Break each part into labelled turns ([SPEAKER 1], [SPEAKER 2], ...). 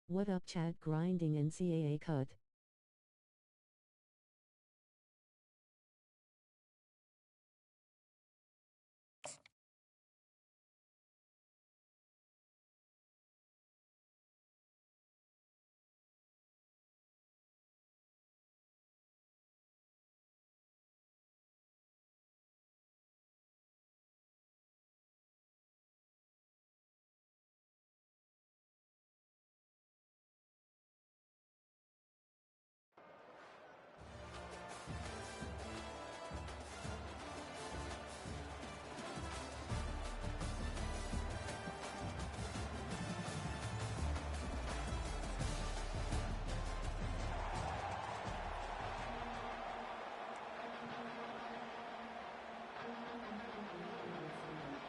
[SPEAKER 1] What up, Chad? Grinding NCAA cut.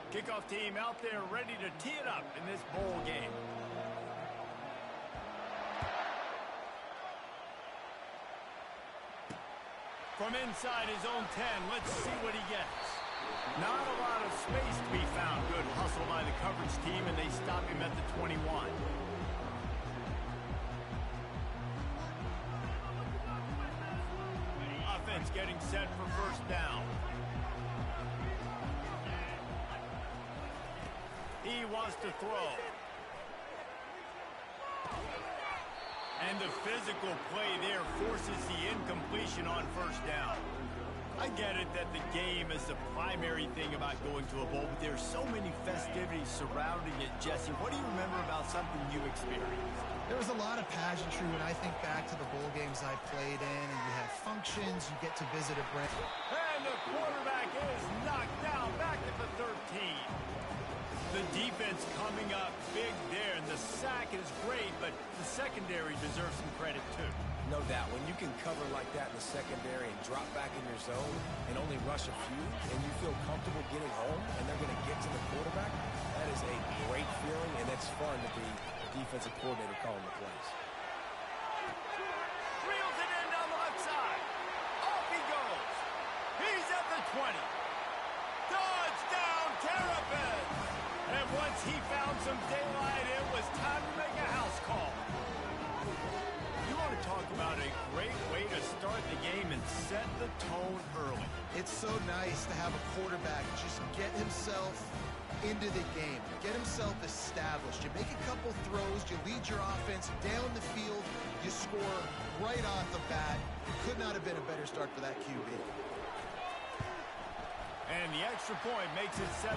[SPEAKER 2] Kickoff team out there ready to tee it up in this bowl game. From inside his own 10, let's see what he gets. Not a lot of space to be found. Good hustle by the coverage team, and they stop him at the 21. Offense getting set for first down. He wants to throw. And the physical play there forces the incompletion on first down. I get it that the game is the primary thing about going to a bowl, but there's so many festivities surrounding it. Jesse, what do you remember about something you experienced?
[SPEAKER 3] There was a lot of pageantry when I think back to the bowl games I played in, and you have functions, you get to visit a brand.
[SPEAKER 2] And the quarterback is knocked down back at the 13. The defense coming up big there, and the sack is great, but the secondary deserves some credit too.
[SPEAKER 4] No doubt. When you can cover like that in the secondary and drop back in your zone and only rush a few, and you feel comfortable getting home and they're going to get to the quarterback, that is a great feeling, and it's fun to be a defensive coordinator calling the plays.
[SPEAKER 2] Reels it in down the left side. Off he goes. He's at the 20. Touchdown, Terrapins! And once he found some daylight, it was time to make a house call. You want to talk about a great way to start the game and set the tone early.
[SPEAKER 3] It's so nice to have a quarterback just get himself into the game, get himself established. You make a couple throws, you lead your offense down the field, you score right off the bat. Could not have been a better start for that QB.
[SPEAKER 2] And the extra point makes it 7-0.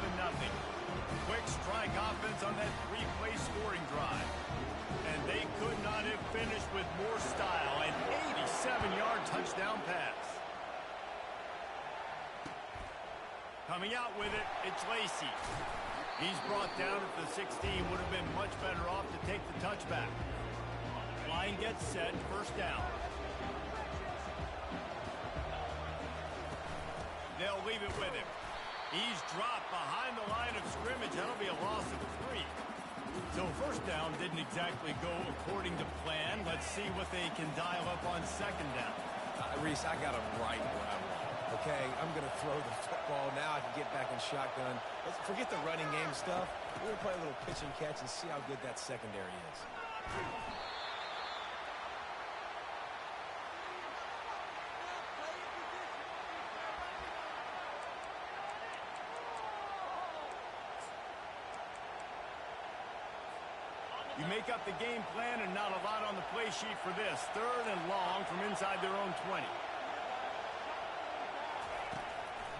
[SPEAKER 2] Quick strike offense on that three-play scoring drive. And they could not have finished with more style. An 87-yard touchdown pass. Coming out with it, it's Lacey. He's brought down at the 16. Would have been much better off to take the touchback. Line gets set, first down. They'll leave it with him. He's dropped behind the line of scrimmage. That'll be a loss of 3. So first down didn't exactly go according to plan. Let's see what they can dial up on second down.
[SPEAKER 4] Reese, I got him right where I want him. Okay, I'm going to throw the football. Now I can get back in shotgun. Let's forget the running game stuff. We're going to play a little pitch and catch and see how good that secondary is.
[SPEAKER 2] You make up the game plan and not a lot on the play sheet for this. Third and long from inside their own 20.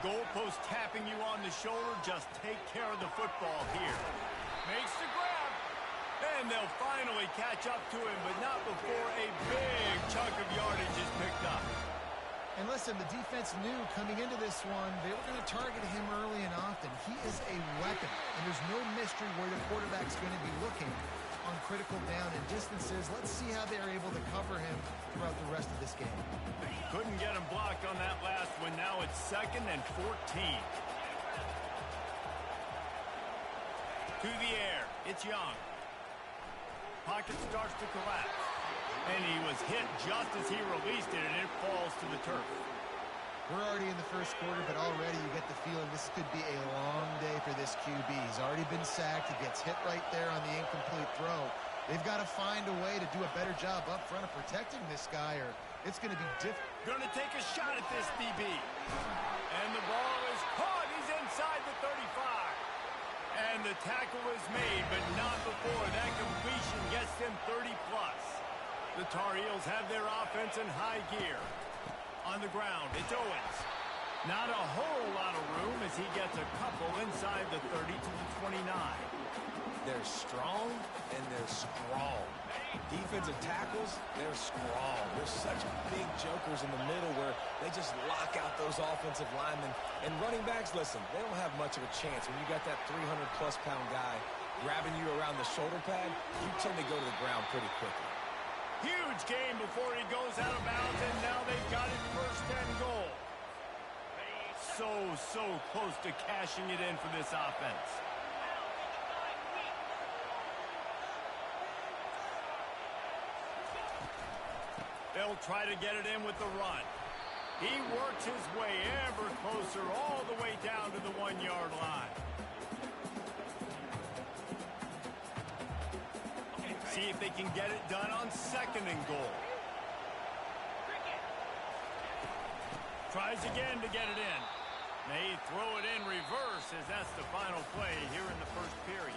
[SPEAKER 2] Goalpost tapping you on the shoulder. Just take care of the football here. Makes the grab. And they'll finally catch up to him, but not before a big chunk of yardage is picked up.
[SPEAKER 3] And listen, the defense knew coming into this one, they were going to target him early and often. He is a weapon, and there's no mystery where the quarterback's going to be looking on critical down and distances. Let's see how they're able to cover him throughout the rest of this game.
[SPEAKER 2] Couldn't get him blocked on that last one. Now it's 2nd and 14. To the air. It's Young. Pocket starts to collapse. And he was hit just as he released it, and it falls to the turf.
[SPEAKER 3] We're already in the first quarter, but already you get the feeling this could be a long day for this QB. He's already been sacked. He gets hit right there on the incomplete throw. They've got to find a way to do a better job up front of protecting this guy, or it's going to be difficult.
[SPEAKER 2] Going to take a shot at this DB. And the ball is caught. He's inside the 35. And the tackle is made, but not before that completion gets them 30-plus. The Tar Heels have their offense in high gear. On the ground, it's Owens. Not a whole lot of room as he gets a couple inside the 30 to the 29.
[SPEAKER 4] They're strong, and they're strong. Defensive tackles, they're strong. They're such big jokers in the middle where they just lock out those offensive linemen. And running backs, listen, they don't have much of a chance. When you got that 300-plus pound guy grabbing you around the shoulder pad, you tend to go to the ground pretty quickly.
[SPEAKER 2] Huge game before he goes out of bounds, and now they've got it first and goal. So close to cashing it in for this offense. They'll try to get it in with the run. He works his way ever closer all the way down to the 1-yard line. See if they can get it done on second and goal. Tries again to get it in. They throw it in reverse as that's the final play here in the first period.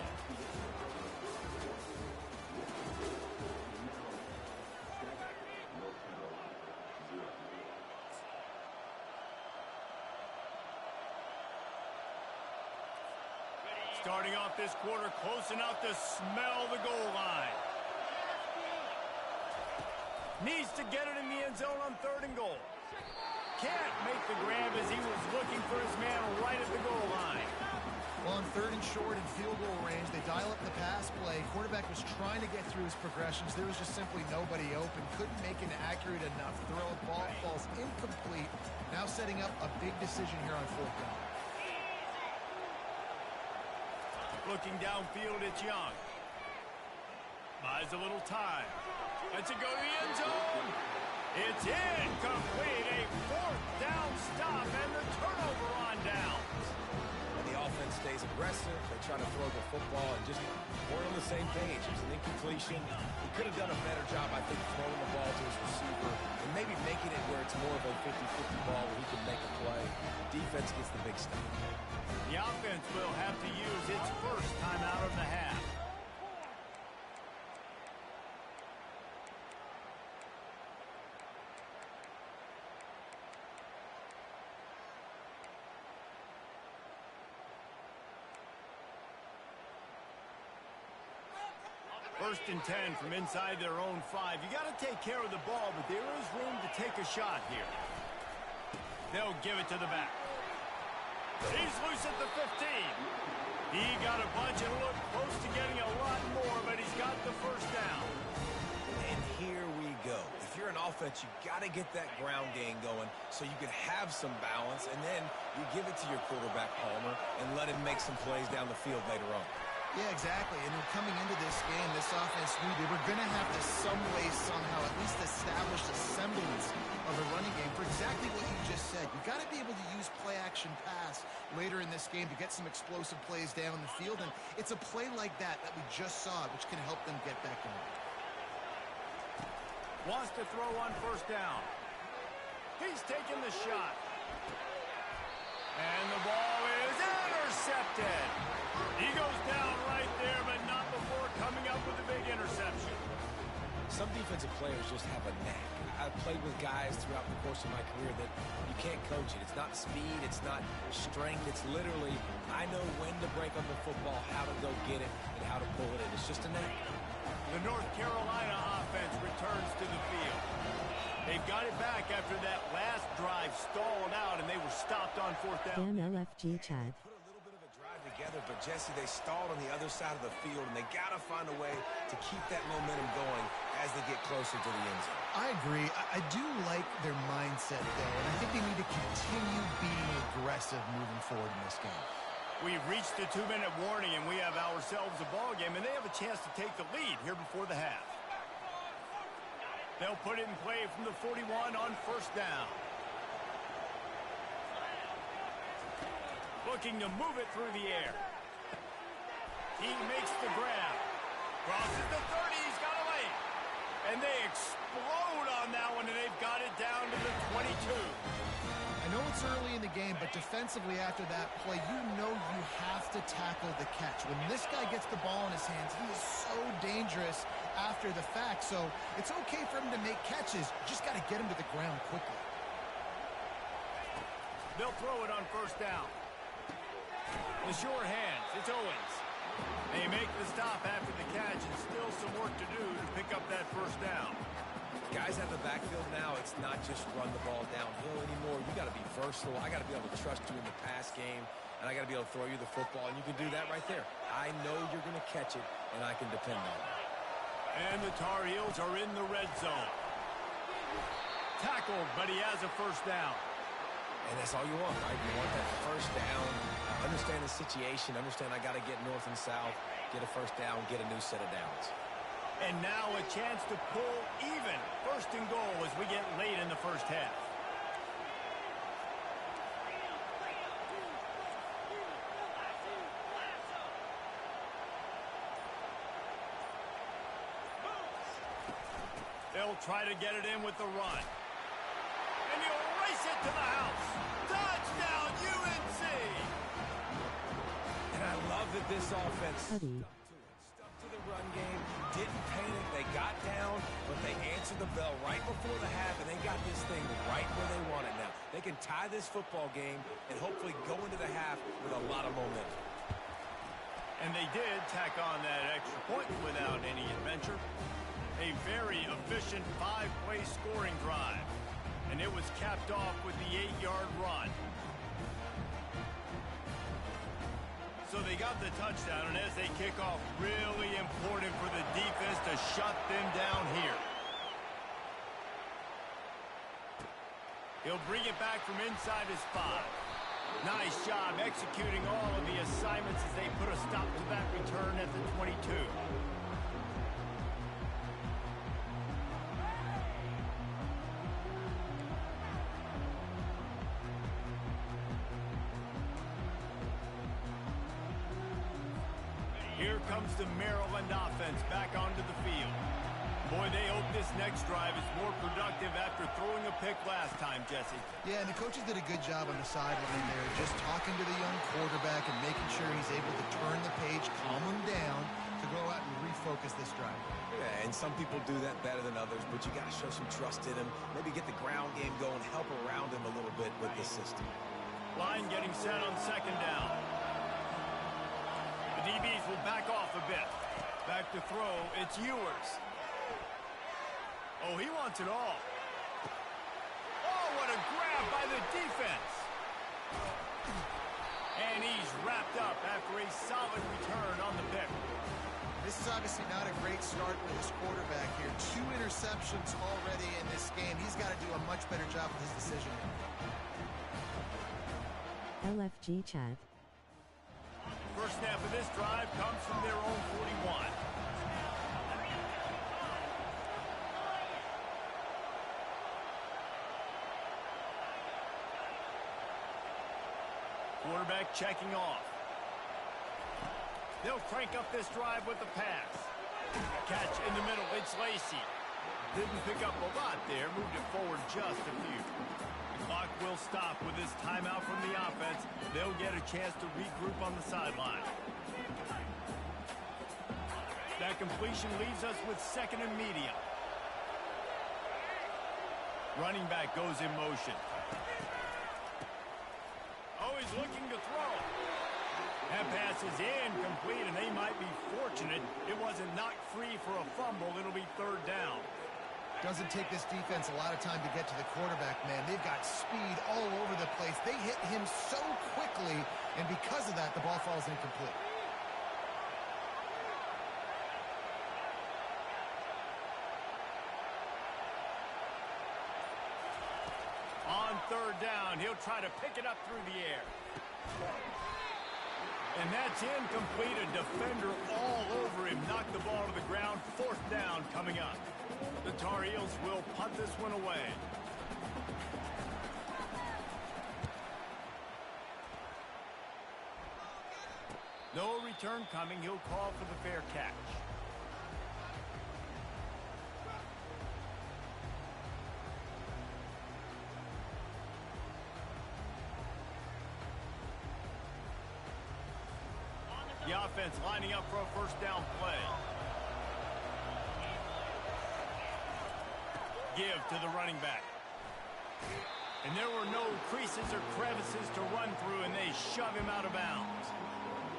[SPEAKER 2] Starting off this quarter close enough to smell the goal line. Needs to get it in the end zone on third and goal. Can't make the grab as he was looking for his man right at the goal line.
[SPEAKER 3] Well, on third and short and field goal range, they dial up the pass play. Quarterback was trying to get through his progressions. There was just simply nobody open. Couldn't make an accurate enough throw. Ball falls incomplete. Now setting up a big decision here on fourth down.
[SPEAKER 2] Looking downfield, it's Young. Buys a little time. Lets it go to the end zone. It's incomplete. A fourth down stop and the turnover on downs.
[SPEAKER 4] And the offense stays aggressive. They try to throw the football and just we're on the same page. It's an incompletion. He could have done a better job, I think, throwing the ball to his receiver and maybe making it where it's more of a 50-50 ball where he can make a play. Defense gets the big stop.
[SPEAKER 2] The offense will have to use its first timeout of the half. First and 10 from inside their own 5. You got to take care of the ball, but there is room to take a shot here. They'll give it to the back. He's loose at the 15. He got a bunch and looked close to getting a lot more, but he's got the first down.
[SPEAKER 4] And here we go. If you're an offense, you got to get that ground game going so you can have some balance, and then you give it to your quarterback, Palmer, and let him make some plays down the field later on.
[SPEAKER 3] Yeah, exactly. And then coming into this game, this offense knew they were going to have to some way, somehow, at least establish a semblance of a running game for exactly what you just said. You got to be able to use play-action pass later in this game to get some explosive plays down the field. And it's a play like that we just saw, which can help them get that going.
[SPEAKER 2] Wants to throw on first down. He's taking the shot. And the ball is intercepted. He goes down right there, but not before coming up with a big interception.
[SPEAKER 4] Some defensive players just have a knack. I've played with guys throughout the course of my career that you can't coach it. It's not speed, it's not strength. It's literally, I know when to break on the football, how to go get it, and how to pull it in. It's just a knack.
[SPEAKER 2] The North Carolina offense returns to the field. They've got it back after that last drive stalled out, and they were stopped on fourth down.
[SPEAKER 1] Dan LFG Chad.
[SPEAKER 4] Put a little bit of a drive together, but Jesse, they stalled on the other side of the field, and they got to find a way to keep that momentum going as they get closer to the end zone.
[SPEAKER 3] I agree. I do like their mindset, though, and I think they need to continue being aggressive moving forward in this game.
[SPEAKER 2] We've reached the 2-minute warning, and we have ourselves a ball game, and they have a chance to take the lead here before the half. They'll put it in play from the 41 on first down. Looking to move it through the air. He makes the grab. Crosses the 30. He's got a lane. And they explode on that one, and they've got it down to the 22.
[SPEAKER 3] I know it's early in the game, but defensively after that play, you know you have to tackle the catch. When this guy gets the ball in his hands, he is so dangerous after the fact. So it's okay for him to make catches. You just got to get him to the ground quickly.
[SPEAKER 2] They'll throw it on first down. The sure hands. It's Owens. They make the stop after the catch, and still some work to do to pick up that first down.
[SPEAKER 4] Guys at the backfield now, it's not just run the ball downhill anymore. You got to be versatile. I got to be able to trust you in the pass game, and I got to be able to throw you the football, and you can do that right there. I know you're going to catch it, and I can depend on it.
[SPEAKER 2] And the Tar Heels are in the red zone. Tackled, but he has a first down.
[SPEAKER 4] And that's all you want, right? You want that first down. Understand the situation. Understand I got to get north and south, get a first down, get a new set of downs.
[SPEAKER 2] And now a chance to pull even. First and goal as we get late in the first half. They'll try to get it in with the run. And he'll race it to the house. Touchdown, UNC!
[SPEAKER 4] And I love that this offense stuck
[SPEAKER 1] Huddy.
[SPEAKER 4] to the run game, didn't panic, they got down, but they answered the bell right before the half, and they got this thing right where they want it now. They can tie this football game and hopefully go into the half with a lot of momentum.
[SPEAKER 2] And they did tack on that extra point without any adventure. A very efficient 5-play scoring drive. And it was capped off with the 8-yard run. So they got the touchdown, and as they kick off, really important for the defense to shut them down here. He'll bring it back from inside his 5. Nice job executing all of the assignments as they put a stop to that return at the 22. Here comes the Maryland offense back onto the field. Boy, they hope this next drive is more productive after throwing a pick last time, Jesse.
[SPEAKER 3] Yeah, and the coaches did a good job on the sideline there, just talking to the young quarterback and making sure he's able to turn the page, calm him down, to go out and refocus this drive.
[SPEAKER 4] Yeah, and some people do that better than others, but you got to show some trust in him, maybe get the ground game going, help around him a little bit with the system.
[SPEAKER 2] Line getting set on second down. The DBs will back off a bit. Back to throw, it's Ewers. Oh, he wants it all. Oh, what a grab by the defense. And he's wrapped up after a solid return on the pick.
[SPEAKER 3] This is obviously not a great start for this quarterback here. 2 interceptions already in this game. He's got to do a much better job with his decision.
[SPEAKER 1] LFG chat.
[SPEAKER 2] First snap of this drive comes from their own 41. Quarterback checking off. They'll crank up this drive with the pass. Catch in the middle, it's Lacy. Didn't pick up a lot there, moved it forward just a few. The clock will stop with this timeout from the offense. They'll get a chance to regroup on the sideline. That completion leaves us with second and medium. Running back goes in motion. Oh, he's looking to throw. That pass is incomplete, and they might be fortunate it wasn't knocked free for a fumble. It'll be third down.
[SPEAKER 3] Doesn't take this defense a lot of time to get to the quarterback, man. They've got speed all over the place. They hit him so quickly, and because of that, the ball falls incomplete.
[SPEAKER 2] On third down, he'll try to pick it up through the air. And that's incomplete. A defender all over him. Knocked the ball to the ground. Fourth down coming up. The Tar Heels will punt this one away. No return coming. He'll call for the fair catch. the offense lining up for a first down play. Give to the running back. And there were no creases or crevices to run through, and they shove him out of bounds.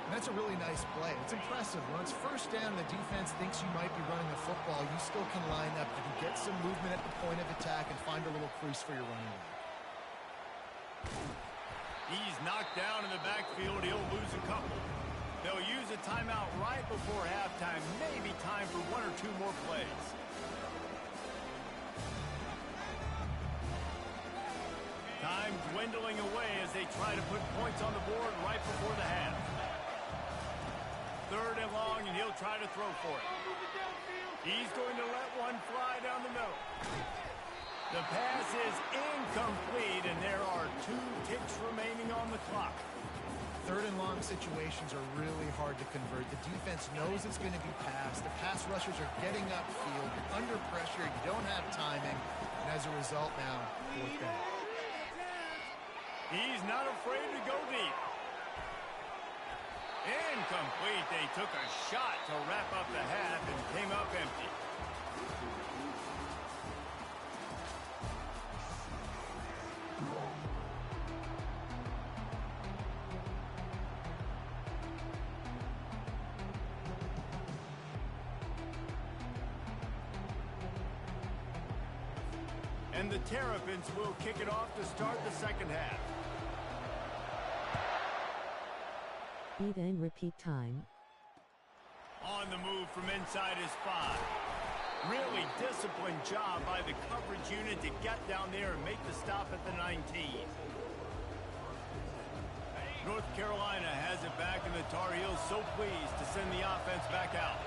[SPEAKER 3] And that's a really nice play. It's impressive. When it's first down, the defense thinks you might be running the football. You still can line up. You can get some movement at the point of attack and find a little crease for your running back.
[SPEAKER 2] He's knocked down in the backfield. He'll lose a couple. They'll use a timeout right before halftime. Maybe time for one or two more plays. Time dwindling away as they try to put points on the board right before the half. Third and long, and he'll try to throw for it. He's going to let one fly down the middle. The pass is incomplete, and there are 2 ticks remaining on the clock.
[SPEAKER 3] Third and long situations are really hard to convert. The defense knows it's going to be passed. The pass rushers are getting upfield. You're under pressure. You don't have timing. And as a result now, 4th down.
[SPEAKER 2] He's not afraid to go deep. Incomplete. They took a shot to wrap up the half and came up empty. And the Terrapins will kick it off to start the second half.
[SPEAKER 1] Beat and repeat time.
[SPEAKER 2] On the move from inside his 5. Really disciplined job by the coverage unit to get down there and make the stop at the 19. North Carolina has it back, and the Tar Heels so pleased to send the offense back out.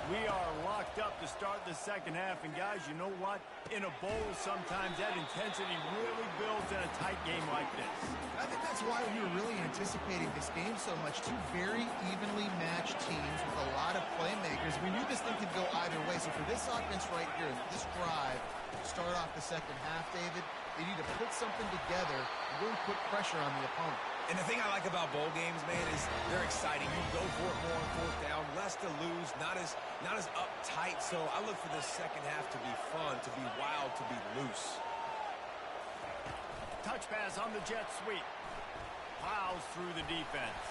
[SPEAKER 2] We are locked up to start the second half, and guys, you know what? In a bowl, sometimes that intensity really builds in a tight game like this.
[SPEAKER 3] I think that's why we were really anticipating this game so much. 2 very evenly matched teams with a lot of playmakers. We knew this thing could go either way. So for this offense right here, this drive, start off the second half, David, they need to put something together and really put pressure on the opponent.
[SPEAKER 4] And the thing I like about bowl games, man, is they're exciting. You go for it more on 4th down, less to lose, not as uptight. So I look for this second half to be fun, to be wild, to be loose.
[SPEAKER 2] Touch pass on the jet sweep. Plows through the defense.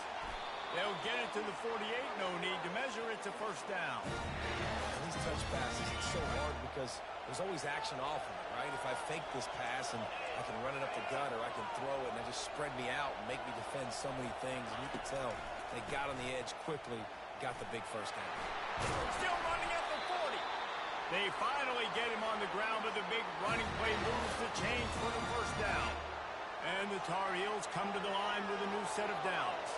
[SPEAKER 2] They'll get it to the 48. No need to measure. It's a first down.
[SPEAKER 4] And these touch passes, it's so hard because there's always action off of it, right? If I fake this pass and I can run it up the gut, or I can throw it and they just spread me out and make me defend so many things. And you can tell they got on the edge quickly, got the big first down.
[SPEAKER 2] Still running at the 40. They finally get him on the ground, but the big running play moves the chains for the first down. And the Tar Heels come to the line with a new set of downs.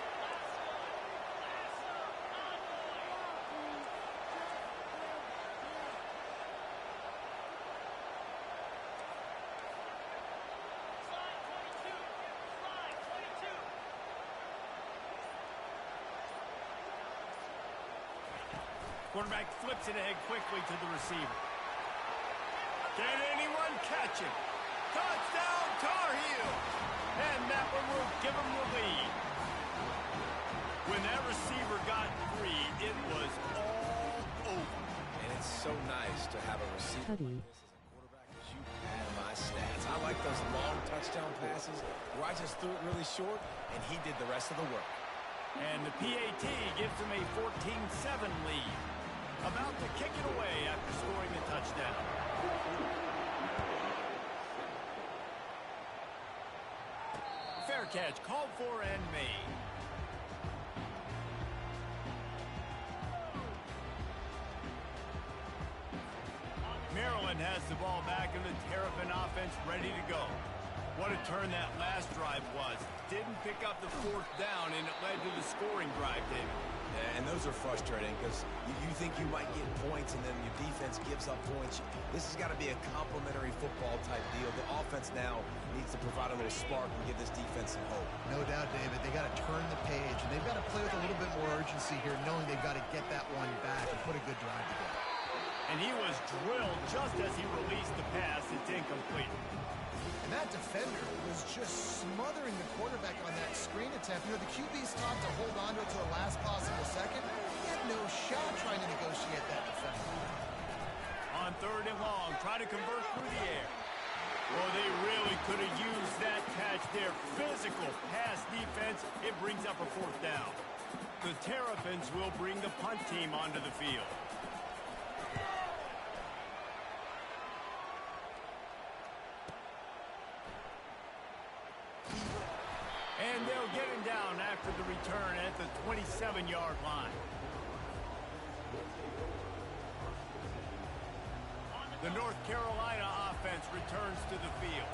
[SPEAKER 2] Quarterback flips it ahead quickly to the receiver. Can anyone catch him? Touchdown, Tar Heels! And that one will give them the lead. When that receiver got free, it was all over.
[SPEAKER 4] And it's so nice to have a receiver
[SPEAKER 1] Cuddy.
[SPEAKER 4] like this as a quarterback, because you pad my stats. I like those long touchdown passes where I just threw it really short, and he did the rest of the work.
[SPEAKER 2] And the PAT gives them a 14-7 lead. About to kick it away after scoring a touchdown. Fair catch, called for and made. Maryland has the ball back and the Terrapin offense ready to go. What a turn that last drive was. Didn't pick up the 4th down, and it led to the scoring drive, David.
[SPEAKER 4] Yeah, and those are frustrating because you think you might get points and then your defense gives up points. This has got to be a complementary football type deal. The offense now needs to provide a little spark and give this defense some hope.
[SPEAKER 3] No doubt, David. They got to turn the page, and they've got to play with a little bit more urgency here, knowing they've got to get that one back and put a good drive together.
[SPEAKER 2] And he was drilled just as he released the pass. It's incomplete.
[SPEAKER 3] And that defender was just smothering the quarterback on that screen attempt. You know, the QB's taught to hold on to it to the last possible second. He had no shot trying to negotiate that defender.
[SPEAKER 2] On 3rd and long, trying to convert through the air. Well, they really could have used that catch there. Physical pass defense. It brings up a 4th down. The Terrapins will bring the punt team onto the field. And they'll get him down after the return at the 27-yard line. The North Carolina offense returns to the field.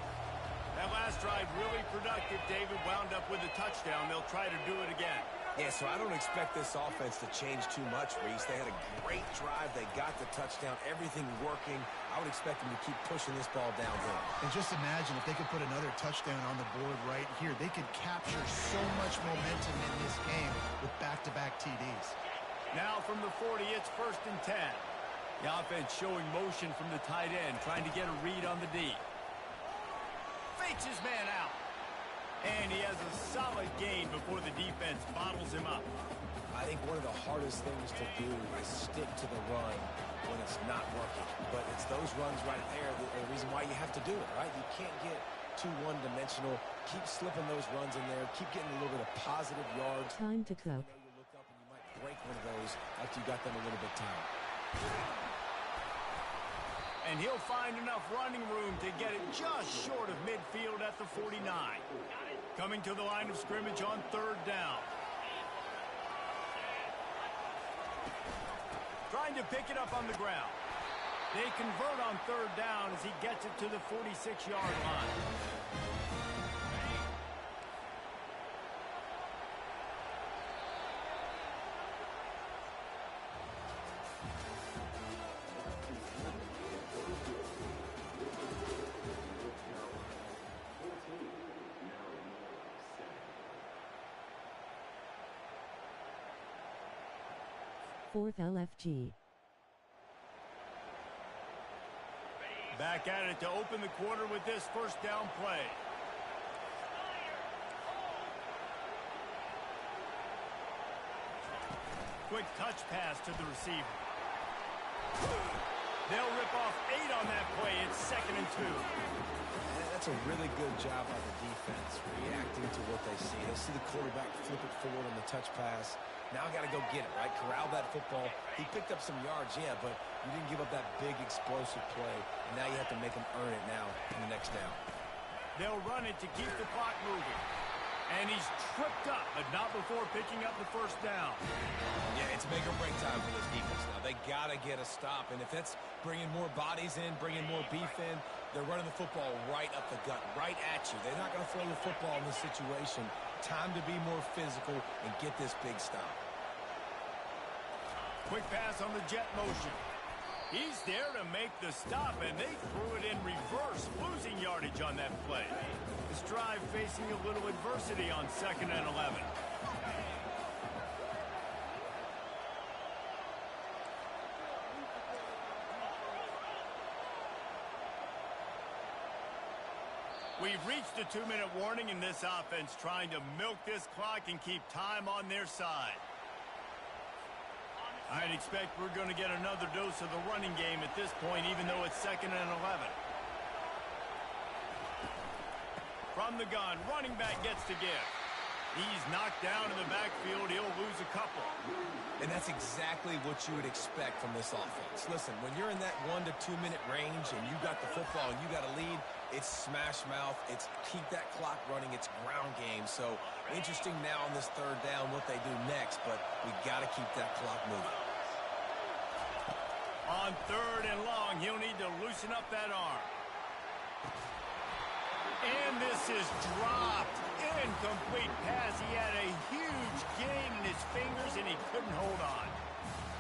[SPEAKER 2] That last drive really productive. David wound up with a touchdown. They'll try to do it again.
[SPEAKER 4] Yeah, so I don't expect this offense to change too much, Reese. They had a great drive. They got the touchdown. Everything working. I would expect them to keep pushing this ball downhill.
[SPEAKER 3] And just imagine if they could put another touchdown on the board right here. They could capture so much momentum in this game with back-to-back TDs.
[SPEAKER 2] Now from the 40, it's 1st and 10. The offense showing motion from the tight end, trying to get a read on the D. Fakes his man out. And he has a solid gain before the defense bottles him up.
[SPEAKER 4] I think one of the hardest things to do is stick to the run when it's not working. But it's those runs right there that are the reason why you have to do it, right? You can't get too one-dimensional. Keep slipping those runs in there. Keep getting a little bit of positive yards.
[SPEAKER 1] Time to cook.
[SPEAKER 4] You look up and you might break one of those after you got them a little bit tired.
[SPEAKER 2] And he'll find enough running room to get it just short of midfield at the 49. Coming to the line of scrimmage on 3rd down. Trying to pick it up on the ground. They convert on 3rd down as he gets it to the 46-yard line.
[SPEAKER 1] Fourth LFG.
[SPEAKER 2] Back at it to open the quarter with this 1st down play. Quick touch pass to the receiver. They'll rip off 8 on that play. It's 2nd and 2.
[SPEAKER 4] That's a really good job by the defense, reacting to what they see. They see the quarterback flip it forward on the touch pass. Now I got to go get it, right? Corral that football. He picked up some yards, yeah, but you didn't give up that big explosive play. And now you have to make him earn it now in the next down.
[SPEAKER 2] They'll run it to keep the clock moving. And he's tripped up, but not before picking up the 1st down.
[SPEAKER 4] Yeah, it's make or break time for this defense now. They got to get a stop. And if that's bringing more bodies in, bringing more beef in, they're running the football right up the gut, right at you. They're not going to throw the football in this situation. Time to be more physical and get this big stop.
[SPEAKER 2] Quick pass on the jet motion. He's there to make the stop, and they threw it in reverse, losing yardage on that play. This drive facing a little adversity on 2nd and 11. We've reached a 2-minute warning in this offense, trying to milk this clock and keep time on their side. I'd expect we're going to get another dose of the running game at this point, even though it's 2nd and 11. From the gun, running back gets to give. He's knocked down in the backfield. He'll lose a couple.
[SPEAKER 4] And that's exactly what you would expect from this offense. Listen, when you're in that 1 to 2 minute range and you got the football and you got a lead, it's smash mouth. It's keep that clock running. It's ground game. So interesting now on this 3rd down what they do next, but we got to keep that clock moving.
[SPEAKER 2] On 3rd and long, he'll need to loosen up that arm. And this is dropped. Incomplete pass. He had a huge gain in his fingers, and he couldn't hold on.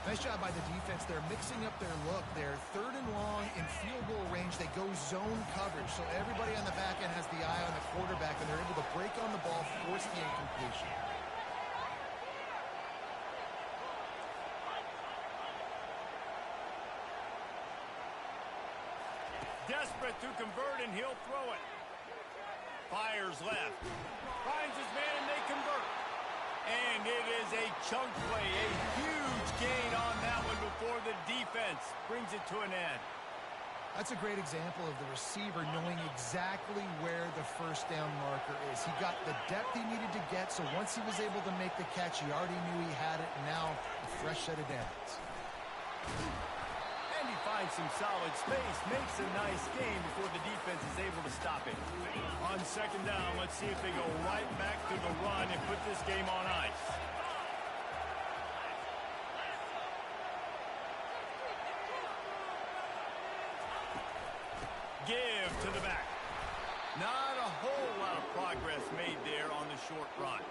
[SPEAKER 3] Nice job by the defense. They're mixing up their look. They're 3rd and long in field goal range. They go zone coverage. So everybody on the back end has the eye on the quarterback, and they're able to break on the ball, force the incompletion.
[SPEAKER 2] Desperate to convert, and he'll throw it. Fires left. Finds his man, and they convert. And it is a chunk play, a huge gain on that one before the defense brings it to an end.
[SPEAKER 3] That's a great example of the receiver knowing exactly where the first down marker is. He got the depth he needed to get, so once he was able to make the catch, he already knew he had it, and now a fresh set of downs.
[SPEAKER 2] And he finds some solid space, makes a nice gain before the defense is able to stop it. On second down, let's see if they go right back to the run and put this game on ice. Give to the back. Not a whole lot of progress made there on the short run.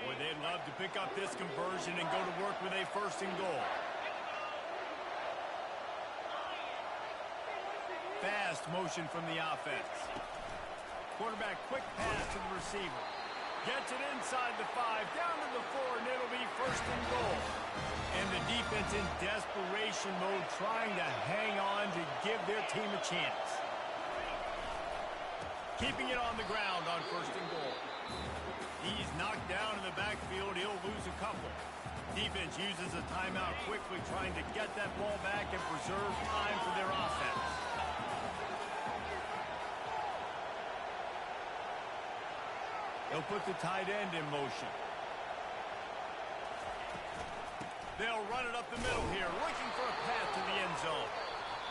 [SPEAKER 2] Boy, they'd love to pick up this conversion and go to work with a first and goal. Fast motion from the offense. Quarterback quick pass to the receiver. Gets it inside the 5, down to the 4, and it'll be first and goal. And the defense in desperation mode, trying to hang on to give their team a chance. Keeping it on the ground on first and goal. He's knocked down in the backfield. He'll lose a couple. Defense uses a timeout quickly, trying to get that ball back and preserve time for their offense. They'll put the tight end in motion. They'll run it up the middle here, looking for a path to the end zone.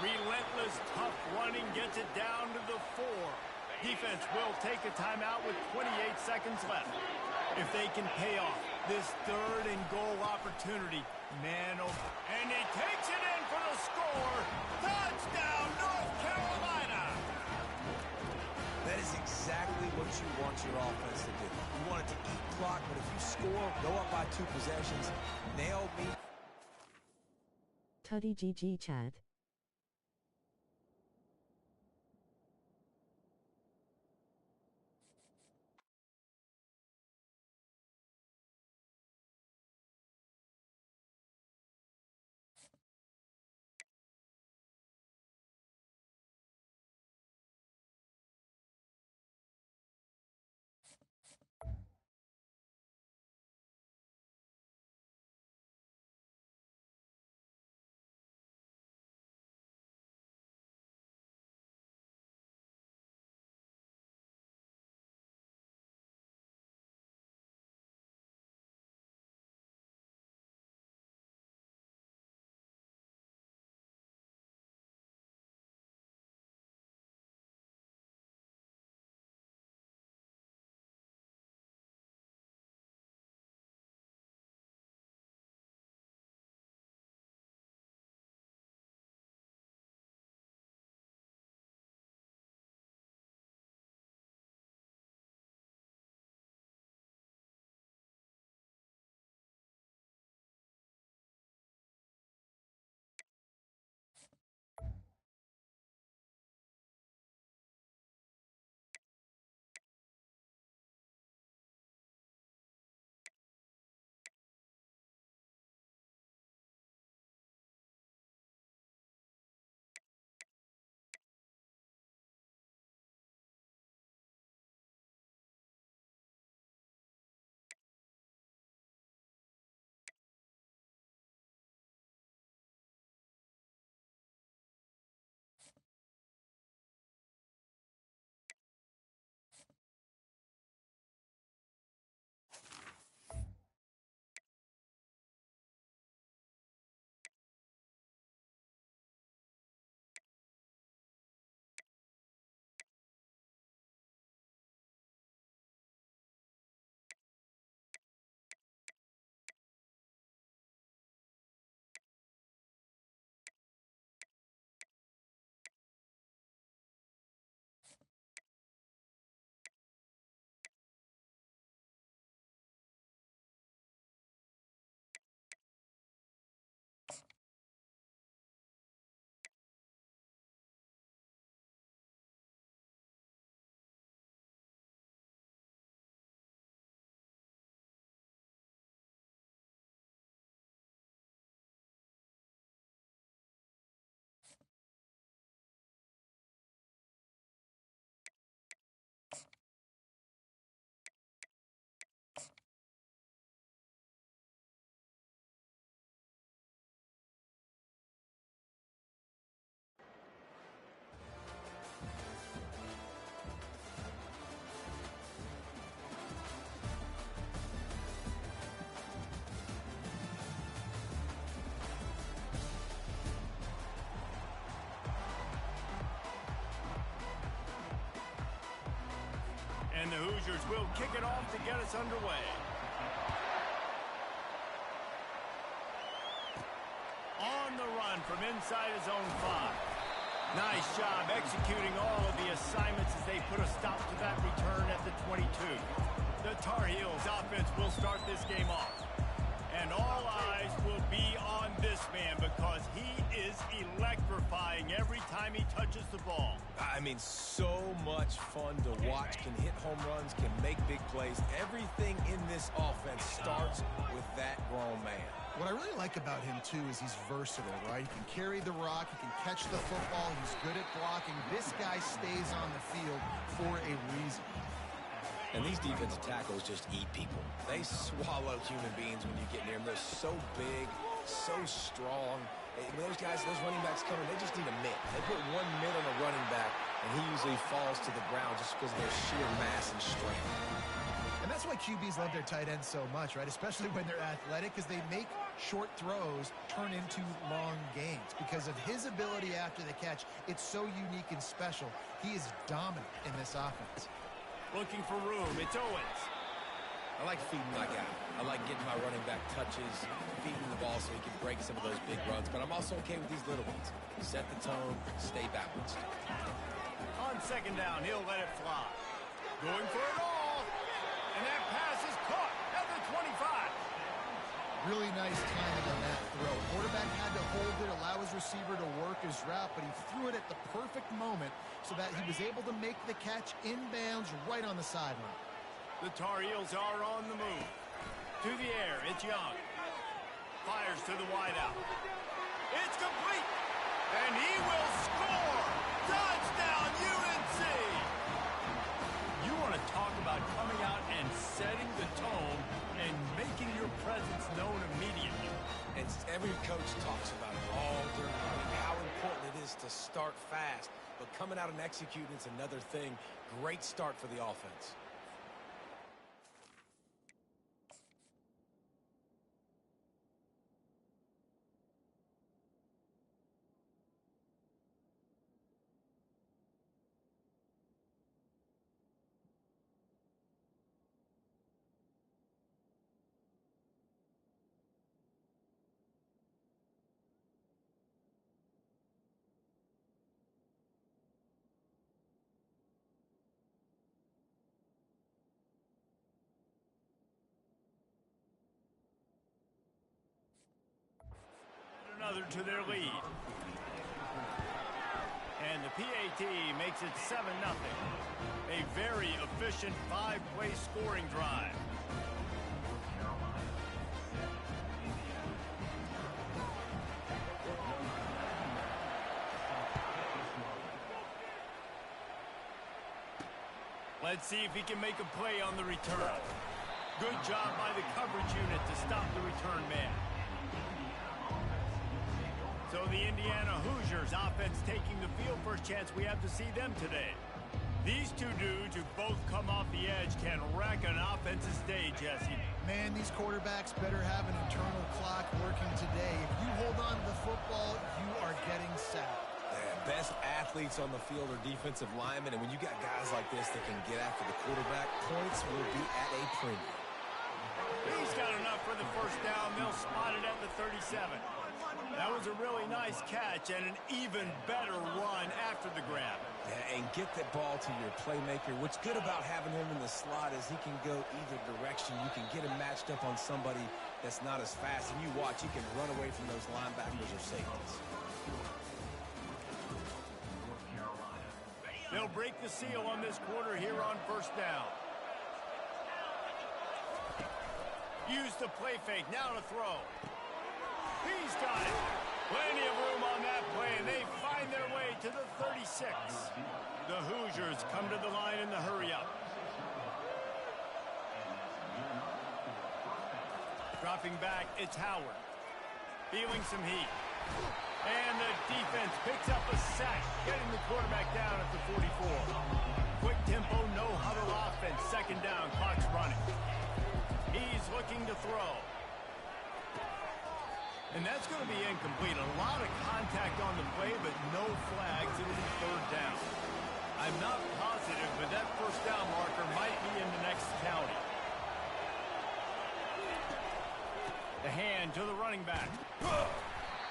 [SPEAKER 2] Relentless, tough running, gets it down to the 4. Defense will take a timeout with 28 seconds left. If they can pay off this third and goal opportunity, man, oh, and he takes it in for the score. Touchdown, North Carolina!
[SPEAKER 4] That is exactly what you want your offense to do. You want it to eat clock, but if you score, go up by 2 possessions, nail me.
[SPEAKER 1] Tuddy GG Chad.
[SPEAKER 2] And the Hoosiers will kick it off to get us underway. On the run from inside his own 5. Nice job executing all of the assignments as they put a stop to that return at the 22. The Tar Heels offense will start this game off. And all eyes will be on this man because he is electrifying every time he touches the ball.
[SPEAKER 4] I mean, so much fun to watch. Can hit home runs, can make big plays. Everything in this offense starts with that grown man.
[SPEAKER 3] What I really like about him, too, is he's versatile, right? He can carry the rock, he can catch the football, he's good at blocking. This guy stays on the field for a reason.
[SPEAKER 4] And these defensive tackles just eat people. They swallow human beings when you get near them. They're so big, so strong. When those guys, those running backs come in, they just need a mitt. They put 1 mitt on a running back, and he usually falls to the ground just because of their sheer mass and strength.
[SPEAKER 3] And that's why QBs love their tight ends so much, right? Especially when they're athletic, because they make short throws turn into long gains. Because of his ability after the catch, it's so unique and special. He is dominant in this offense.
[SPEAKER 2] Looking for room. It's Owens.
[SPEAKER 4] I like feeding my guy. I like getting my running back touches, feeding the ball so he can break some of those big runs. But I'm also okay with these little ones. Set the tone, stay balanced.
[SPEAKER 2] On second down, he'll let it fly. Going for it all. And that pass is caught at the 25.
[SPEAKER 3] Really nice timing on that throw. Quarterback had to hold it, allow his receiver to work his route, but he threw it at the perfect moment so that he was able to make the catch inbounds right on the sideline.
[SPEAKER 2] The Tar Heels are on the move. To the air, it's Young. Fires to the wideout. It's complete. And he will score. Touchdown, UNC. You want to talk about coming out and setting the tone and making your presence known immediately.
[SPEAKER 4] And every coach talks about it all during the week, how important it is to start fast. But coming out and executing is another thing. Great start for the offense.
[SPEAKER 2] Another to their lead. And the PAT makes it 7-0. A very efficient 5-play scoring drive. Let's see if he can make a play on the return. Good job by the coverage unit to stop the return man. So the Indiana Hoosiers offense taking the field. First chance we have to see them today. These two dudes who both come off the edge can wreck an offensive day, Jesse.
[SPEAKER 3] Man, these quarterbacks better have an internal clock working today. If you hold on to the football, you are getting sacked.
[SPEAKER 4] Best athletes on the field are defensive linemen, and when you got guys like this that can get after the quarterback, points will be at a premium.
[SPEAKER 2] He's got enough for the first down. They'll spot it at the 37. That was a really nice catch and an even better run after the grab.
[SPEAKER 4] Yeah, and get that ball to your playmaker. What's good about having him in the slot is he can go either direction. You can get him matched up on somebody that's not as fast. And you watch, he can run away from those linebackers or safeties.
[SPEAKER 2] They'll break the seal on this quarter here on first down. Use the play fake. Now to throw. He's got it. Plenty of room on that play, and they find their way to the 36. The Hoosiers come to the line in the hurry-up. Dropping back, it's Howard. Feeling some heat. And the defense picks up a sack, getting the quarterback down at the 44. Quick tempo, no huddle offense. Second down, clock's running. He's looking to throw. And that's going to be incomplete. A lot of contact on the play, but no flags. It'll be third down. I'm not positive, but that first down marker might back.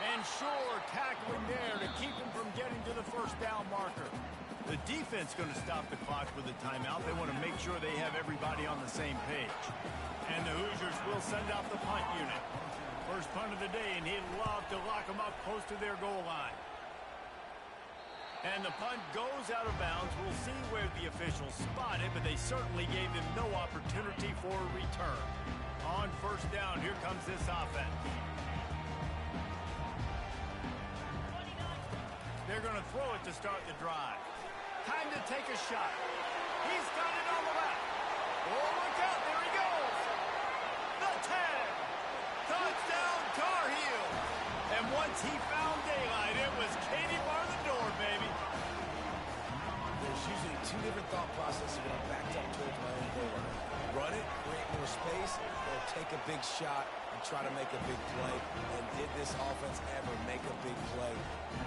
[SPEAKER 2] And sure, tackling there to keep him from getting to the first down marker. The defense going to stop the clock with a timeout. They want to make sure they have everybody on the same page. And the Hoosiers will send out the punt unit. First punt of the day, and he'd love to lock them up close to their goal line. And the punt goes out of bounds. We'll see where the officials spot it, but they certainly gave them no opportunity for a return. On first down, here comes this offense. They're going to throw it to start the drive. Time to take a shot. He's got it on the left. Oh, look out. There he goes. The tag. Touchdown, Tar Heel. And once he found daylight, it was Katie bar the door, baby.
[SPEAKER 4] There's usually two different thought processes when I'm backed up towards my own goal line. Run it, create more space, or take a big shot and try to make a big play. And did this offense ever make a big play?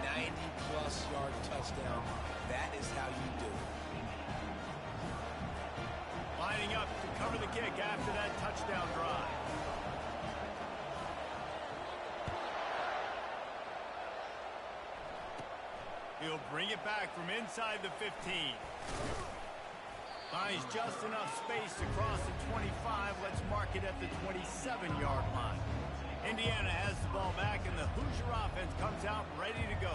[SPEAKER 4] 90-plus yard touchdown. That is how you do it.
[SPEAKER 2] Lining up to cover the kick after that touchdown drive. He'll bring it back from inside the 15. Finds just enough space to cross the 25. Let's mark it at the 27-yard line. Indiana has the ball back, and the Hoosier offense comes out ready to go.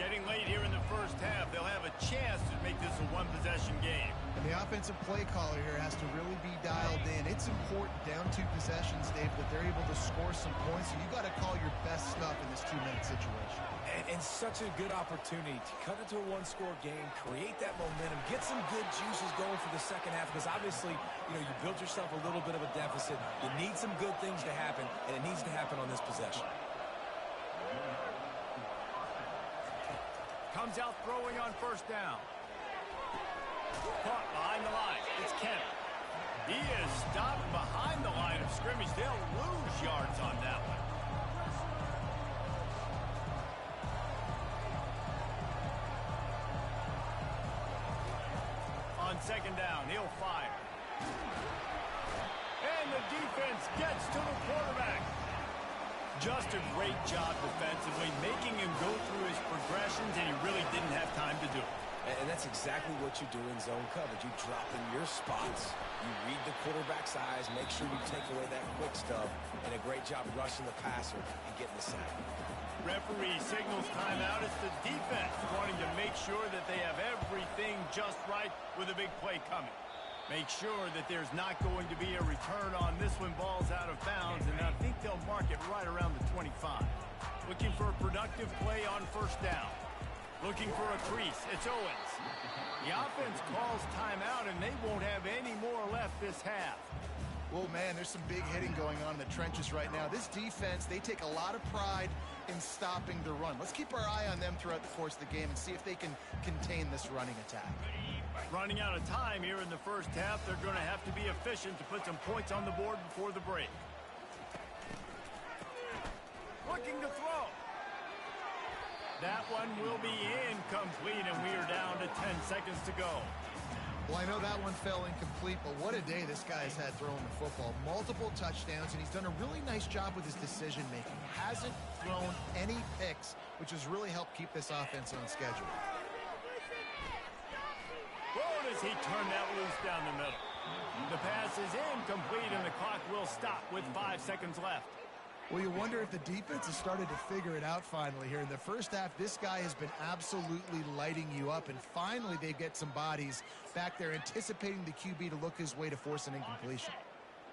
[SPEAKER 2] Getting late here in the first half, they'll have a chance to make this a one-possession game.
[SPEAKER 3] And the offensive play caller here has to really be dialed in. It's important down 2 possessions, Dave, that they're able to score some points. So you got to call your best stuff in this 2-minute situation.
[SPEAKER 4] And such a good opportunity to cut into a one-score game, create that momentum, get some good juices going for the second half, because obviously, you know, you built yourself a little bit of a deficit. You need some good things to happen, and it needs to happen on this possession.
[SPEAKER 2] Comes out throwing on first down. Caught behind the line. It's Kemp. He is stopped behind the line of scrimmage. They'll lose yards on that one. On second down, he'll fire. And the defense gets to the quarterback. Just a great job defensively, making him go through his progressions, and he really didn't have time to do it.
[SPEAKER 4] And that's exactly what you do in zone coverage. You drop in your spots, you read the quarterback's eyes, make sure you take away that quick stuff, and a great job rushing the passer and getting the sack.
[SPEAKER 2] Referee signals timeout. It's the defense wanting to make sure that they have everything just right with a big play coming. Make sure that there's not going to be a return on this when ball's out of bounds, and I think they'll mark it right around the 25. Looking for a productive play on first down. Looking for a crease. It's Owens. The offense calls timeout, and they won't have any more left this half.
[SPEAKER 3] Well, man, there's some big hitting going on in the trenches right now. This defense, they take a lot of pride in stopping the run. Let's keep our eye on them throughout the course of the game and see if they can contain this running attack.
[SPEAKER 2] Running out of time here in the first half, they're going to have to be efficient to put some points on the board before the break. Looking to throw. That one will be incomplete, and we are down to 10 seconds to go.
[SPEAKER 3] Well, I know that one fell incomplete, but what a day this guy's had throwing the football. Multiple touchdowns, and he's done a really nice job with his decision-making. Hasn't thrown any picks, which has really helped keep this offense on schedule.
[SPEAKER 2] Whoa, does he turn that loose down the middle. The pass is incomplete, and the clock will stop with 5 seconds left.
[SPEAKER 3] Well, you wonder if the defense has started to figure it out finally here. In the first half, this guy has been absolutely lighting you up, and finally they get some bodies back there anticipating the QB to look his way to force an incompletion.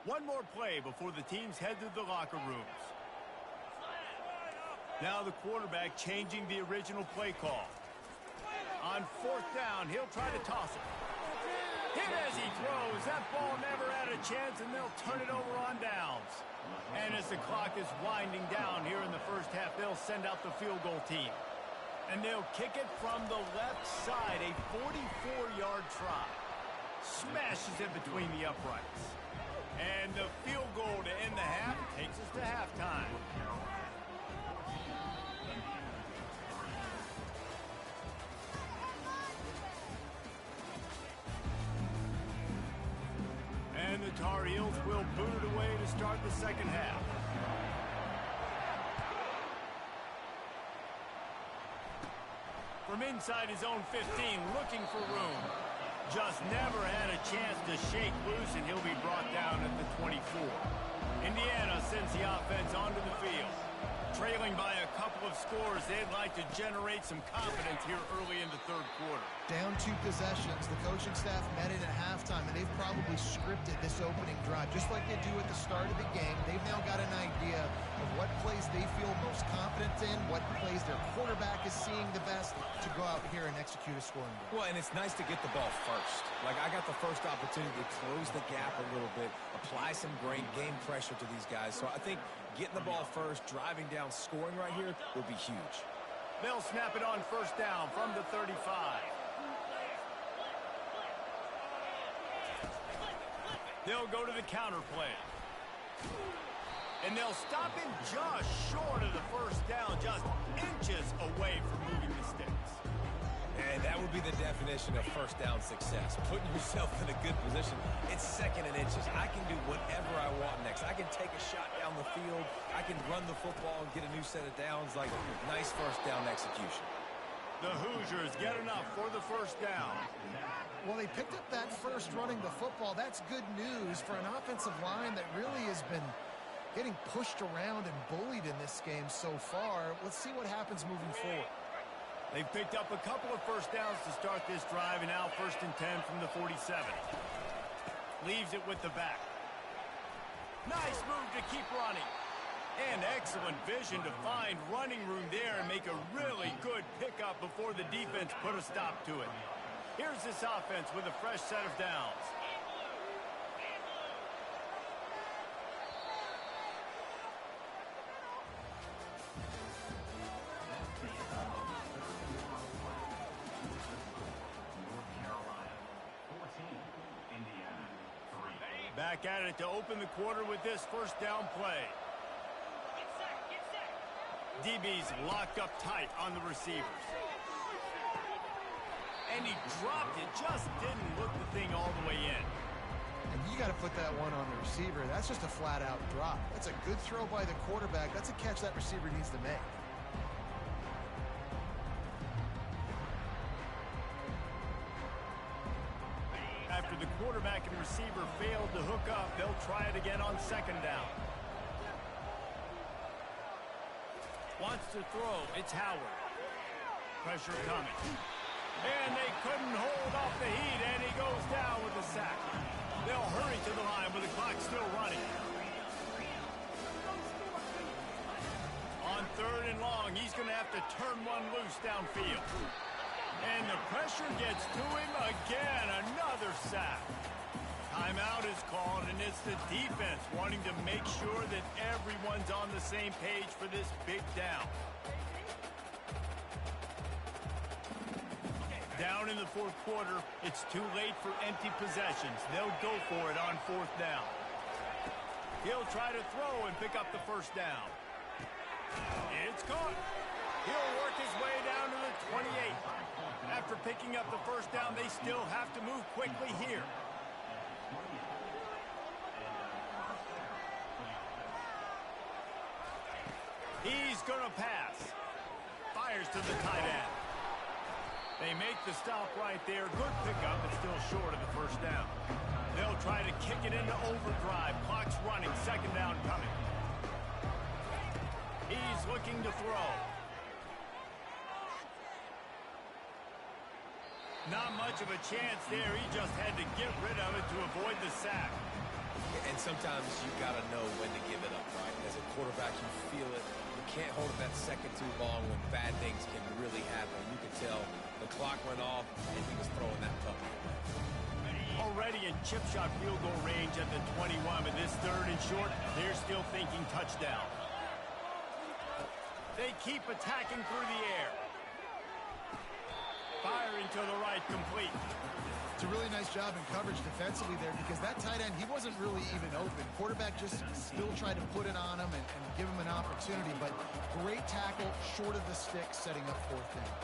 [SPEAKER 2] One more play before the teams head to the locker rooms. Now the quarterback changing the original play call. On fourth down, he'll try to toss it. Hit as he throws. That ball never had a chance, and they'll turn it over on downs. And as the clock is winding down here in the first half, they'll send out the field goal team. And they'll kick it from the left side, a 44-yard try. Smashes it between the uprights. And the field goal to end the half takes us to halftime. And the Tar Heels will boot it away to start the second half. From inside his own 15, looking for room. Just never had a chance to shake loose, and he'll be brought down at the 24. Indiana sends the offense onto the field. Trailing by a couple of scores, they'd like to generate some confidence here early in the third quarter.
[SPEAKER 3] Down 2 possessions. The coaching staff met in at halftime, and they've probably scripted this opening drive. Just like they do at the start of the game, they've now got an idea of what plays they feel most confident in, what plays their quarterback is seeing the best to go out here and execute a scoring goal.
[SPEAKER 4] Well, and it's nice to get the ball first. Like, I got the first opportunity to close the gap a little bit, apply some great game pressure to these guys. So I think getting the ball first, driving down, scoring right here will be huge.
[SPEAKER 2] They'll snap it on first down from the 35. They'll go to the counter play. And they'll stop him just short of the first down, just inches away from moving the sticks.
[SPEAKER 4] And that would be the definition of first down success. Putting yourself in a good position. It's second and inches. I can do whatever I want next. I can take a shot down the field. I can run the football and get a new set of downs. Like, nice first down execution.
[SPEAKER 2] The Hoosiers get enough for the first down.
[SPEAKER 3] Well, they picked up that first running the football. That's good news for an offensive line that really has been getting pushed around and bullied in this game so far. Let's see what happens moving forward.
[SPEAKER 2] They've picked up a couple of first downs to start this drive, and now 1st and 10 from the 47. Leaves it with the back. Nice move to keep running. And excellent vision to find running room there and make a really good pickup before the defense put a stop to it. Here's this offense with a fresh set of downs. Back at it to open the quarter with this first down play. DB's locked up tight on the receivers. And he dropped it, just didn't look the thing all the way in.
[SPEAKER 3] And you got to put that one on the receiver. That's just a flat-out drop. That's a good throw by the quarterback. That's a catch that receiver needs to make.
[SPEAKER 2] After the quarterback and receiver failed to hook up, they'll try it again on second down. Wants to throw. It's Howard. Pressure coming. And they couldn't hold off the heat, and he goes down with a sack. They'll hurry to the line with the clock still running. On 3rd and long, he's going to have to turn one loose downfield. And the pressure gets to him again. Another sack. Timeout is called, and it's the defense wanting to make sure that everyone's on the same page for this big down. Down in the 4th quarter, it's too late for empty possessions. They'll go for it on 4th down. He'll try to throw and pick up the first down. It's caught. He'll work his way down to the 28. After picking up the first down, they still have to move quickly here. He's going to pass. Fires to the tight end. They make the stop right there. Good pickup, but still short of the first down. They'll try to kick it into overdrive. Clock's running. Second down coming. He's looking to throw. Not much of a chance there. He just had to get rid of it to avoid the sack.
[SPEAKER 4] And sometimes you got to know when to give it up, right? As a quarterback, you feel it. You can't hold it that second too long when bad things can really happen. You can tell the clock went off, and he was throwing that puppy away.
[SPEAKER 2] Already in chip shot field goal range at the 21, but this 3rd and short, they're still thinking touchdown. They keep attacking through the air. Firing to the right, complete.
[SPEAKER 3] It's a really nice job in coverage defensively there because that tight end, he wasn't really even open. Quarterback just still tried to put it on him and give him an opportunity, but great tackle, short of the stick, setting up 4th down.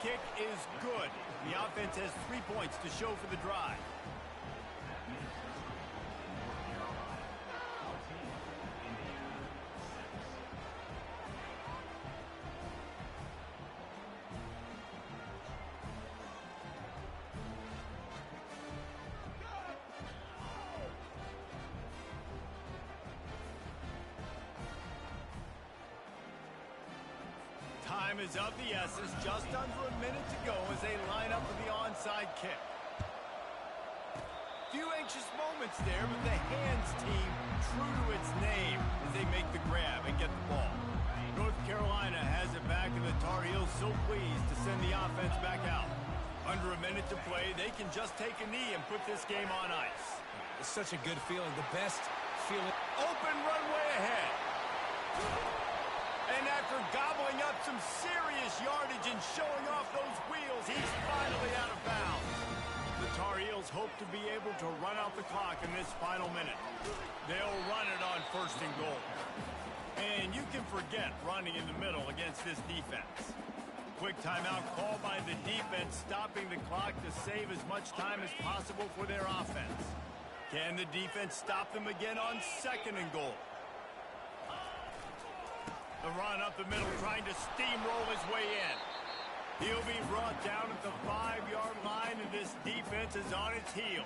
[SPEAKER 2] Kick is good. The offense has 3 points to show for the drive. time is of the essence. Just under a minute to go as they line up for the onside kick. Few anxious moments there, but the hands team true to its name as they make the grab and get the ball. North Carolina has it back, and the Tar Heels so pleased to send the offense back out. Under a minute to play, they can just take a knee and put this game on ice.
[SPEAKER 4] It's such a good feeling. The best feeling.
[SPEAKER 2] Open runway ahead. And after gobbling up some serious yardage and showing off those wheels, he's finally out of bounds. The Tar Heels hope to be able to run out the clock in this final minute. They'll run it on 1st and goal. And you can forget running in the middle against this defense. Quick timeout called by the defense, stopping the clock to save as much time as possible for their offense. Can the defense stop them again on 2nd and goal? The run up the middle, trying to steamroll his way in. He'll be brought down at the 5-yard line, and this defense is on its heels.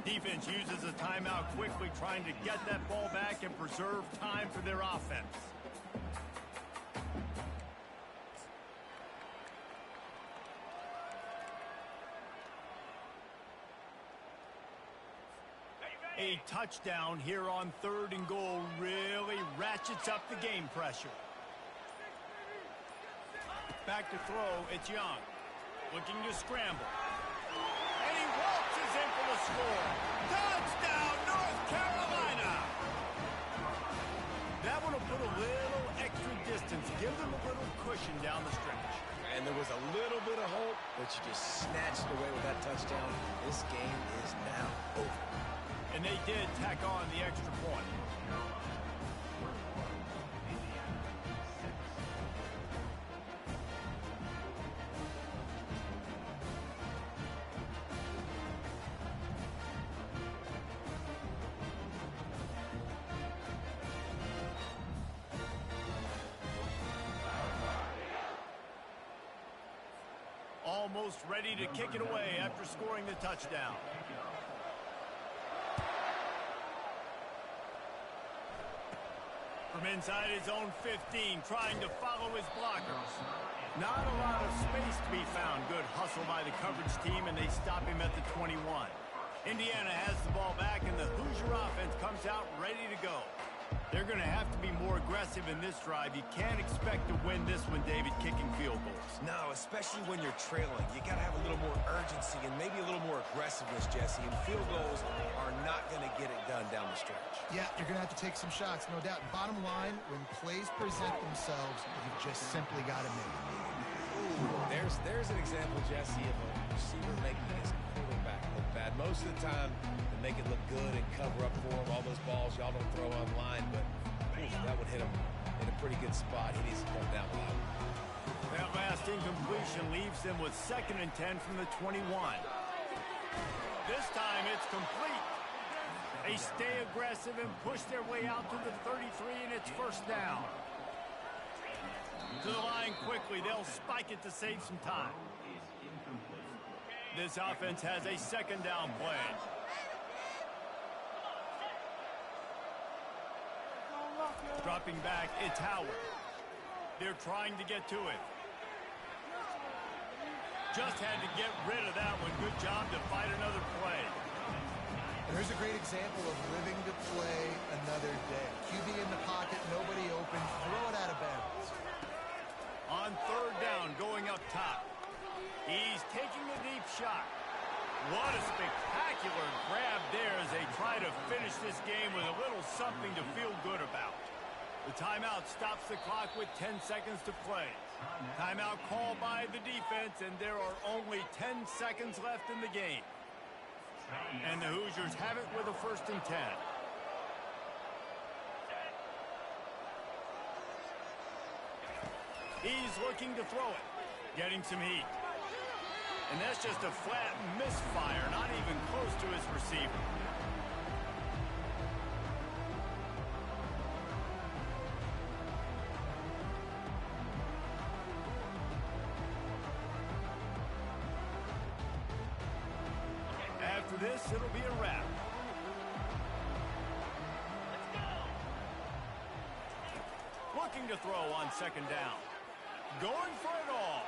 [SPEAKER 2] Defense uses a timeout quickly, trying to get that ball back and preserve time for their offense. A touchdown here on 3rd and goal really ratchets up the game pressure. Back to throw, it's Young. Looking to scramble. And he waltzes in for the score. Touchdown, North Carolina! That one will put a little extra distance, give them a little cushion down the stretch.
[SPEAKER 4] And there was a little bit of hope, but you just snatched away with that touchdown. This game is now over.
[SPEAKER 2] And they did tack on the extra point. Almost ready to kick it away after scoring the touchdown. From inside his own 15, trying to follow his blockers. Not a lot of space to be found. Good hustle by the coverage team, and they stop him at the 21. Indiana has the ball back, and the Hoosier offense comes out ready to go. They're going to have to be more aggressive in this drive. You can't expect to win this one, David, kicking field goals.
[SPEAKER 4] No, especially when you're trailing. You got to have a little more urgency and maybe a little more aggressiveness, Jesse. And field goals are not going to get it done down the stretch.
[SPEAKER 3] Yeah, you're going to have to take some shots, no doubt. Bottom line, when plays present themselves, you've just simply got to make it.
[SPEAKER 4] There's an example, Jesse, of a receiver making his quarterback look bad. Most of the time, they make it look good and cover up for him. All those balls y'all don't throw online, but that would hit him in a pretty good spot. He needs to come down loud.
[SPEAKER 2] That last incompletion leaves them with 2nd and 10 from the 21. This time it's complete. They stay aggressive and push their way out to the 33, and it's 1st down. To the line quickly. They'll spike it to save some time. This offense has a 2nd down play. Dropping back, it's Howard. They're trying to get to it. Just had to get rid of that one. Good job to fight another play.
[SPEAKER 3] And there's a great example of living to play another day. QB in the pocket, nobody open, throw it out of bounds.
[SPEAKER 2] On 3rd down, going up top. He's taking a deep shot. What a spectacular grab there as they try to finish this game with a little something to feel good about. The timeout stops the clock with 10 seconds to play. Timeout called by the defense, and there are only 10 seconds left in the game. And the Hoosiers have it with a 1st and 10. He's looking to throw it, getting some heat. And that's just a flat misfire, not even close to his receiver. After this, it'll be a wrap. Looking to throw on 2nd down. going for it all.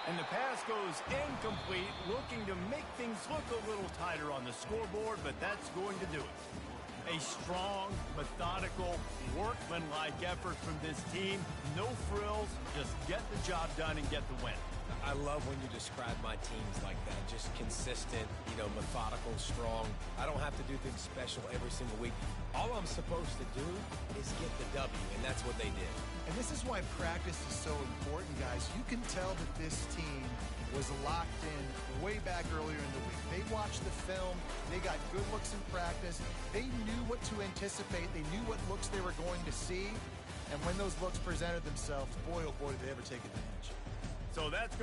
[SPEAKER 2] And the pass goes incomplete, looking to make things look a little tighter on the scoreboard, but that's going to do it. A strong, methodical, workmanlike effort from this team. No frills, just get the job done and get the win.
[SPEAKER 4] I love when you describe my teams like that. Just consistent, methodical, strong. I don't have to do things special every single week. All I'm supposed to do is get the W, and that's what they did.
[SPEAKER 3] And this is why practice is so important, guys. You can tell that this team was locked in way back earlier in the week. They watched the film. They got good looks in practice. They knew what to anticipate. They knew what looks they were going to see. And when those looks presented themselves, boy, oh boy, did they ever take advantage.
[SPEAKER 2] So that's